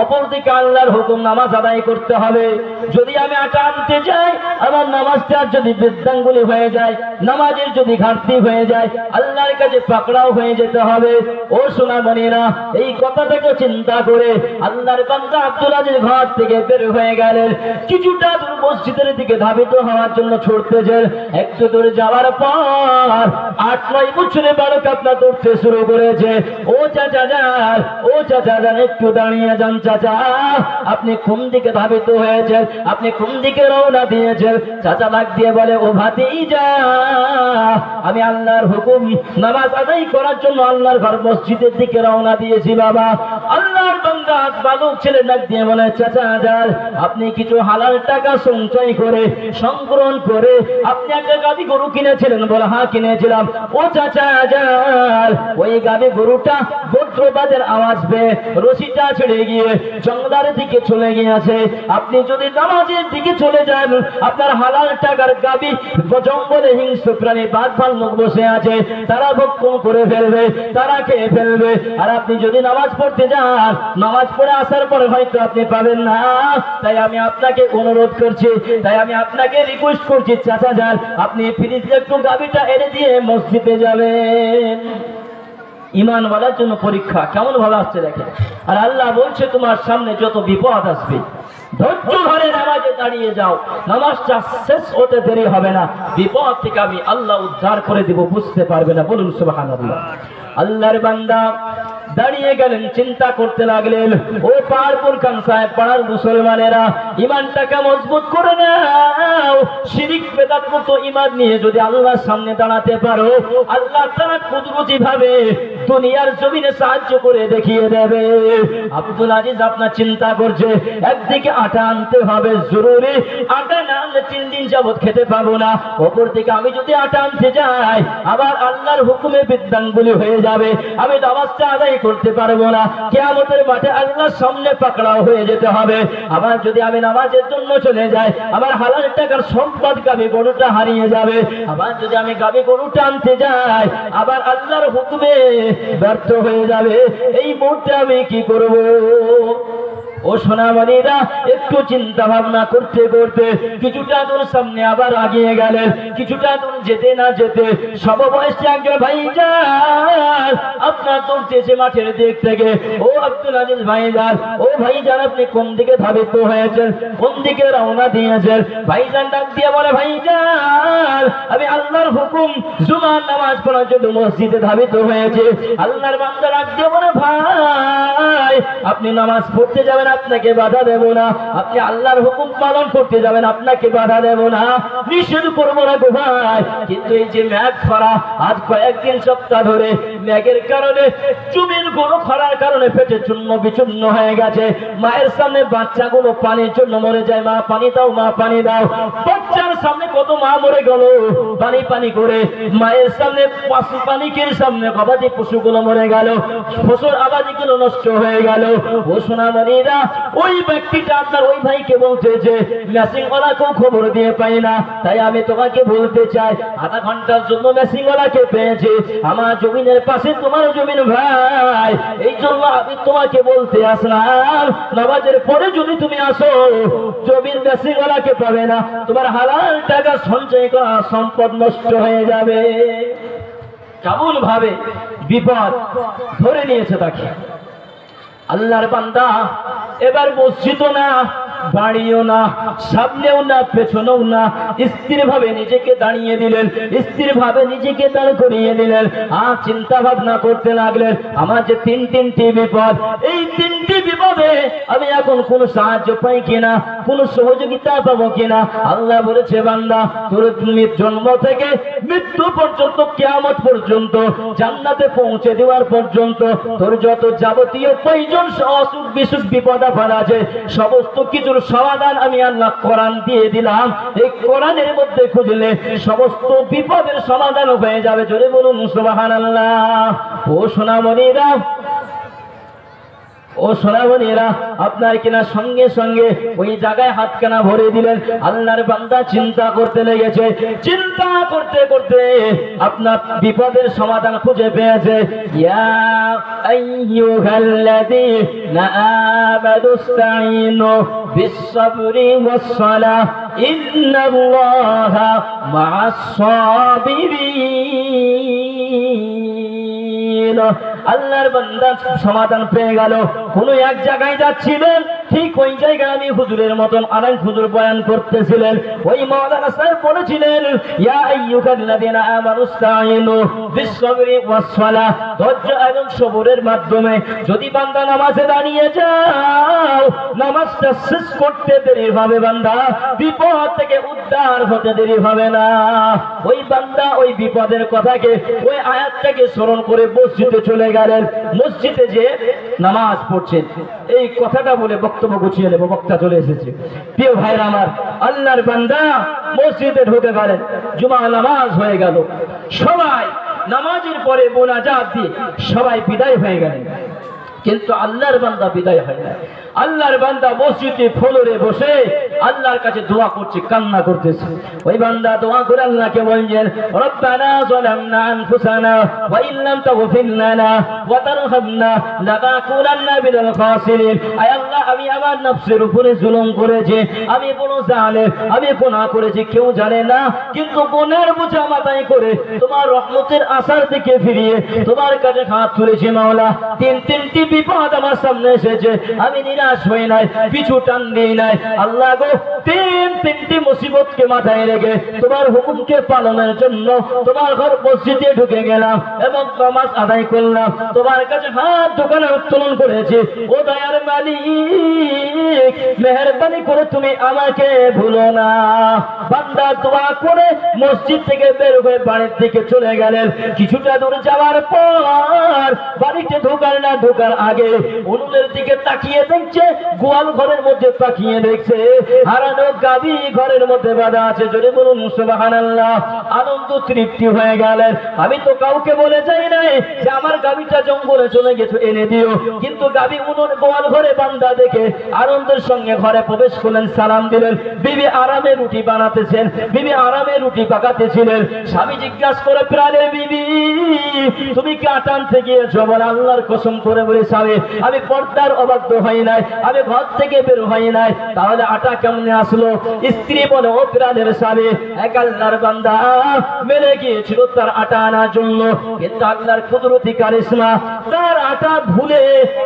অপরদিকে আল্লাহর হুকুম নামাজ আদায় করতে হবে। যদি আমি আটা আনতে যাই আমার নামাজটা যদি বৃদ্ধাঙ্গুলি হয়ে যায়, নামাজের যদি ঘাটতি হয়ে যায়, আল্লাহর কাছে পাকড়াও হয়ে যেতে হবে। ও সোনামণিরা, এই কথাটাকে চিন্তা করে আল্লাহর বান্দা আব্দুল আজিজ ঘর থেকে বের হয়ে গেলেন। কিছুটা দূর মসজিদের দিকে ধাবিত হওয়ার জন্য ছুটতেছেন। একটু দূর যাওয়ার পর 8-9 বছরের বালক আপনার করতে শুরু করেছে। ও চাচা যান, ও চাচা যান, একটু দাঁড়িয়ে যান চাচা, আপনি কোন দিকে ধাবিত হয়েছেন, আপনি কোন দিকে রওনা দিয়েছেন? চাচা লাগ দিয়ে বলে, ও ভাতিজা আমি আল্লাহর হুকুম নামাজ আদায় করার জন্য আল্লাহর ঘর মসজিদের দিকে রওনা দিয়েছি বাবা। আল্লাহর বান্দা বালক ছেলে ডাক দিয়ে বলে, চাচা যান, আপনি কিছু হালাল টাকা সঞ্চয় করে সংগ্রহ করে আপনি একটা গাভী গরু কিনেছিলেন? বলে হ্যাঁ কিনেছিলাম। ও চাচা যান, ওই গাভী গরুটা বজ্রপাতের আওয়াজ পেয়ে রশিটা ছেড়ে গিয়ে জঙ্গলের দিকে চলে গিয়েছে। আপনি যদি নামাজের দিকে চলে যান আপনার হালাল টাকার গাভী জঙ্গলে হিংস্র প্রাণী বাঘ ভাল্লুক বসে আছে, তারা ভক্ষণ করে ফেলবে, তারা খেয়ে ফেলবে। আর আপনি যদি নামাজ পড়তে যান, নামাজ পড়ে আসার পরে হয়তো আপনি পাবেন না। তাই আমি আপনাকে অনুরোধ করছি, তাই আমি আপনাকে রিকোয়েস্ট করছি, চাচা যান, আপনি প্লিজ একটু গাভীটা এনে দিয়ে মসজিদে যাবেন। ঈমানওয়ালার জন্য পরীক্ষা কেমন ভালো আসছে দেখেন। আর আল্লাহ বলছে তোমার সামনে যত বিপদ আসবে ধৈর্য ধরে নামাজে দাঁড়িয়ে যাও, নামাজটা শেষ হতে দেরি হবে না, বিপদ থেকে আমি আল্লাহ উদ্ধার করে দিব, বুঝতে পারবে না। বলুন সুবহানাল্লাহ। আল্লাহর বান্দা দাঁড়িয়ে গেলেন, চিন্তা করতে লাগলেন, ও পাহাড়পুর খান সাহেব পাড়ার মুসলমানেরা, ঈমানটাকে মজবুত করে নাও। শিরিক বেদাত মুক্ত ঈমান নিয়ে যদি আল্লাহর সামনে দাঁড়াতে পারো, আল্লাহ তাআলা কুদরতি ভাবে দুনিয়ার জমিনে সাহায্য করে দেখিয়ে দেবে। আব্দুল আজিজ আপনার চিন্তা করছে একদিকে আটা আনতে হবে জরুরি, আটা না আনলে 3 দিন যাবত খেতে পাবো না। অপর দিকে আমি যদি আটা আনতে যাই আবার আল্লাহর হুকুমে বিদ্যাঙ্গুলি হয়ে যাবে, আমি নামাজটা আদায় করতে পারবো না, কিয়ামতের মাঠে আল্লাহর সামনে পাকড়াও হয়ে যেতে হবে। আবার যদি আমি নামাজের জন্য চলে যাই আবার হালাল টাকার সম্পদ গাবি গরুটা হারিয়ে যাবে। আবার যদি আমি গাবি গরুটা আনতে যাই আবার আল্লাহর হুকুমে ব্যর্থ হয়ে যাবে। এই মুহূর্তে আমি কি করব? ও সোনামণিরা, একটু চিন্তা ভাবনা করতে করতে কিছুটা দূর সামনে আবার আগিয়ে গেলেন। কিছুটা দূর যেতে না যেতে সমবয়সী একজন ভাইজান আপনার দৌড়তেছে মাঠের দিক থেকে। ও আব্দুল আজিজ ভাইজান, ও ভাইজান আপনি কোন দিকে ধাবিত হয়েছেন, কোন দিকে রওনা দিয়েছেন? ভাইজান ডাক দিয়ে বলে, ভাইজান আমি আল্লাহর হুকুম জুমার নামাজ পড়ার জন্য মসজিদে ধাবিত হয়েছে। আল্লাহর বান্দা ডাক দিয়ে বলে, ভাই আপনি নামাজ পড়তে যাবেন, আপনাকে বাধা দেব না। আপনি আল্লাহর হুকুম পালন করতে যাবেন, আপনাকে বাধা দেব না, নিষেধ করবো না গো ভাই। কিন্তু এই যে মেঘ খরা, আজ কয়েকদিন সপ্তাহ ধরে মেঘের কারণে জমির গরু খরার কারণে পেটে চূর্ণ বিচূর্ণ হয়ে গেছে। মায়ের সামনে বাচ্চাগুলো পানির জন্য মরে যায়, মা পানি দাও, মা পানি দাও। বাচ্চার সামনে কত মা মরে গেল পানি পানি করে। মায়ের সামনে পশু পানিকের সামনে গবাদি পশুগুলো মরে গেল, ফসল আবাদিগুলো নষ্ট হয়ে গেল। ও সোনামণিরা, ওই ব্যক্তিটা আপনার ওই ভাইকে বলতেছে মেশিনওয়ালাকেও খবর দিয়ে পাই না। তাই আমি তোমাকে বলতে চাই, আধা ঘন্টার জন্য মেশিনওয়ালাকে পেয়েছি, আমার জমিনের পাশে তোমার জমিন ভাই, এই জন্য আমি তোমাকে বলতে আসলাম নামাজের পরে যদি তুমি আসো জমির মেশিনওয়ালাকে পাবে না, তোমার হালাল টাকা সঞ্চয় করা সম্পদ নষ্ট হয়ে যাবে। কেমন ভাবে বিপদ ধরে নিয়েছে তাকে। আল্লাহর বান্দা এবার মসজিদও না, বাড়িও না, সামনেও না, পেছনেও না, স্থির ভাবে নিজেকে দাঁড়িয়ে দিলেন, স্থির ভাবে নিজেকে দাঁড় করিয়ে দিলেন। আর চিন্তা ভাবনা করতে লাগলেন আমার যে তিনটি বিপদ, এই 3টি বিপদে আমি এখন কোন সাহায্য পাই কিনা, কোন সহযোগিতা পাবো কিনা। আল্লাহ বলেছে, বান্দা তোর জন্ম থেকে মৃত্যু পর্যন্ত, কিয়ামত পর্যন্ত, জান্নাতে পৌঁছে দেওয়ার পর্যন্ত তোর যত যাবতীয় প্রয়োজন অসুখ বিসুখ বিপদ আপদ আছে সমস্ত কিছুর সমাধান আমি আল্লাহ কোরআন দিয়ে দিলাম। এই কোরআনের মধ্যে খুঁজলে সমস্ত বিপদের সমাধান হয়ে যাবে। জোরে বলুন সুবহানাল্লাহ। ও সোনামণিরা, ও সোনামণিরা, আপনার কিনা সঙ্গে সঙ্গে ওই জায়গায় হাতখানা ভরে দিলেন। আল্লাহর বান্দা চিন্তা করতে লেগেছে, চিন্তা করতে করতে আপনার বিপদের সমাধান খুঁজে পেয়েছে। ইয়া আইয়ুহাল্লাযীনা আমানুস্তাঈনু বিস-সাবরি ওয়াস-সালাহ ইন্নাল্লাহা মা'আস-সাবিরিন। আল্লাহর বান্দা সমাধান পেয়ে গেল। কোন এক জায়গায় যাচ্ছিলেন, ঠিক ওই জায়গায় আমি হুজুরের মতন আরেক হুজুর বয়ান করতেছিলেন। ওই মাওলানা সাহেব বলেছিলেন, ইয়া আইয়ুহাল্লাযীনা আমানুস্তাঈনু বিস-সাবরি ওয়াস-সালাহ, ধৈর্য এবং সবরের মাধ্যমে যদি বান্দা নামাজে দাঁড়িয়ে যাও, নামাজটা শেষ করতে দেরি হবে বান্দা, বিপদ থেকে উদ্ধার হতে দেরি হবে না। ওই বান্দা ওই বিপদের কথাকে, ওই আয়াতটাকে স্মরণ করে মসজিদে চলে গেলেন। মসজিদে যে নামাজ পড়ছেন, এই কথাটা বলে বক্তব্য গুছিয়ে নেব, বক্তা চলে এসেছে। প্রিয় ভাইরা আমার, আল্লাহর বান্দা মসজিদে ঢুকে গেলেন, জুমা নামাজ হয়ে গেল, সবাই নামাজের পরে মোনাজাত দিয়ে সবাই বিদায় হয়ে গেলেন। কিন্তু আল্লাহর বান্দা বিদায় হয় না। আল্লাহর বান্দা মসজিদে ফ্লোরে বসে আল্লাহর কাছে দোয়া করছে, কান্না করতেছে। ওই বান্দা দোয়া করে আল্লাহকে বলছেন, রব্বানা যালামনা আনফুসানা ওয়া ইল্লাম তাগফির লানা ওয়া তারহামনা লানাকুনান্না মিনাল খাসিরিন। আয় আল্লাহ, আমি আমার নফসের উপরে জুলুম করেছি, আমি বড় জালেম, আমি গুনাহ করেছি, কেউ জানে না, কিন্তু গুনার বোঝা মাথায় করে তোমার রহমতের আশার দিকে ফিরিয়ে তোমার কাছে হাত তুলেছি মাওলা। তিনটি বিপদ আমার সামনে এসেছে, আমি নিরাশ হই নাই, পিছু টান দিই নাই। আল্লাহ গো, তিনটি মুসিবতকে মাথায় রেখে তোমার হুকুমকে পালনের জন্য তোমার ঘর মসজিদে ঢুকে গেলাম এবং নামাজ আদায় করলাম, তোমার কাছে হাত দোকানে উত্তোলন করেছি। ও দয়ার মালিক, মেহেরবানি করে তুমি আমাকে ভুলো না। বান্দা দোয়া করে মসজিদ থেকে বের হয়ে বাড়ির দিকে চলে গেলেন। কিছুটা দূর যাওয়ার পর বাড়িতে ঢোকার আগে উনুনের দিকে তাকিয়ে দেখছে, গোয়াল ঘরের মধ্যে তাকিয়ে দেখছে হারানো গাভী ঘরের মধ্যে বাঁধা আছে। জোরে বলুন সুবহানাল্লাহ। আনন্দ তৃপ্তি হয়ে গেলেন। আমি তো কাউকে বলে যাই নাই যে আমার গাভীটা জঙ্গলে চলে গেছে, এনে দিও, কিন্তু গাভী উনুন গোয়াল ঘরে বান্ধা দেখে আনন্দের সঙ্গে ঘরে প্রবেশ করলেন, সালাম দিলেন। বিবি আরামে রুটি বানাতেছেন, বিবি আরামে রুটি পাকাতেছিলেন। স্বামী জিজ্ঞাসা করে, প্রাণের বিবি তুমি কি আটা আনতে গিয়েছো? বলে, আল্লাহর কসম করে বলে স্বামী, আমি পর্দার অবাধ্য হই নাই, আমি ঘর থেকে বের হই নাই, তাহলে আটা কেমনে আসলো? স্ত্রী বলে, ও প্রাণের স্বামী, এক আল্লাহর বান্দা মেরে গিয়েছিল তার আটা আনার জন্য, কিন্তু আল্লাহর কুদরতি কারিশমা তার আটা ভুলে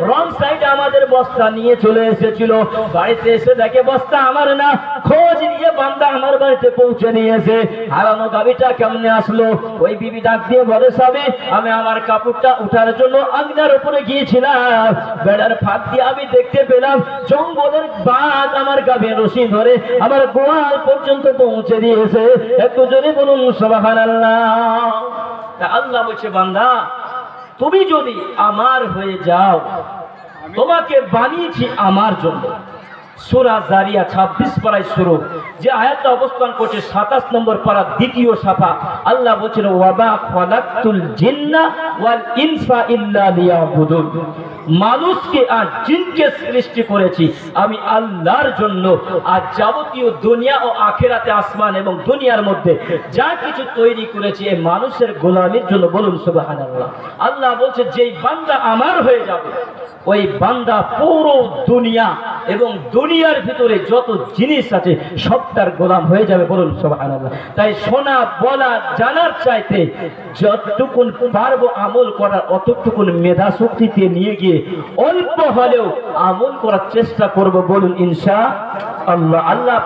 রং সাইডে আমাদের বস্তা নিয়ে চলে এসেছিল। বাড়িতে এসে দেখে বস্তা আমার না, খোঁজ নিয়ে বান্দা আমার বাড়িতে পৌঁছে নিয়েছে। হারানো গাভীটা কেমনে আসলো? ওই বিবি ডাক দিয়ে বলে, স্বামী, আমি আমার কাপড়টা উঠার জন্য আঙিনার উপরে গিয়েছিলাম, বেড়ার ফাঁক দিয়ে আমি দেখতে পেলাম জঙ্গলের বাঘ আমার গাভীর রশি ধরে আমার গোয়াল পর্যন্ত পৌঁছে দিয়েছে। একটু জোরে বলুন সুবহানাল্লাহ। আল্লাহ বলছে, বান্দা তুমি যদি আমার হয়ে যাও, তোমাকে বানিয়েছি আমার জন্য। সূরা জারিয়া 26 পারায় শুরু, যে আয়াতটা অবস্থান করছে 27 নম্বর পারা দ্বিতীয় শাখা। আল্লাহ বলেন, ওয়াবা খালাকতুল জিন্না ওয়াল ইনসা ইল্লা লিয়াবুদুন। মানুষকে আর জিনকে সৃষ্টি করেছি আমি আল্লাহর জন্য। আর যাবতীয় দুনিয়া ও আখিরাতে, আসমান এবং দুনিয়ার মধ্যে যা কিছু তৈরি করেছি এই মানুষের গোলামির জন্য। বলুন সুবহানাল্লাহ। আল্লাহ বলছে, যেই বান্দা আমার হয়ে যাবে, ওই বান্দা পুরো দুনিয়া এবং দুনিয়ার ভিতরে যত জিনিস আছে সবটার গোলাম হয়ে যাবে। বলুন সুবহানাল্লাহ। তাই শোনা, বলা, জানার চাইতে যতটুকুন পারবো আমল করার অতটুকুন মেধা শক্তিতে নিয়ে গিয়ে অল্প হলেও আমল করার চেষ্টা করব। বলুন ইনশাআল্লাহ। আল্লাহ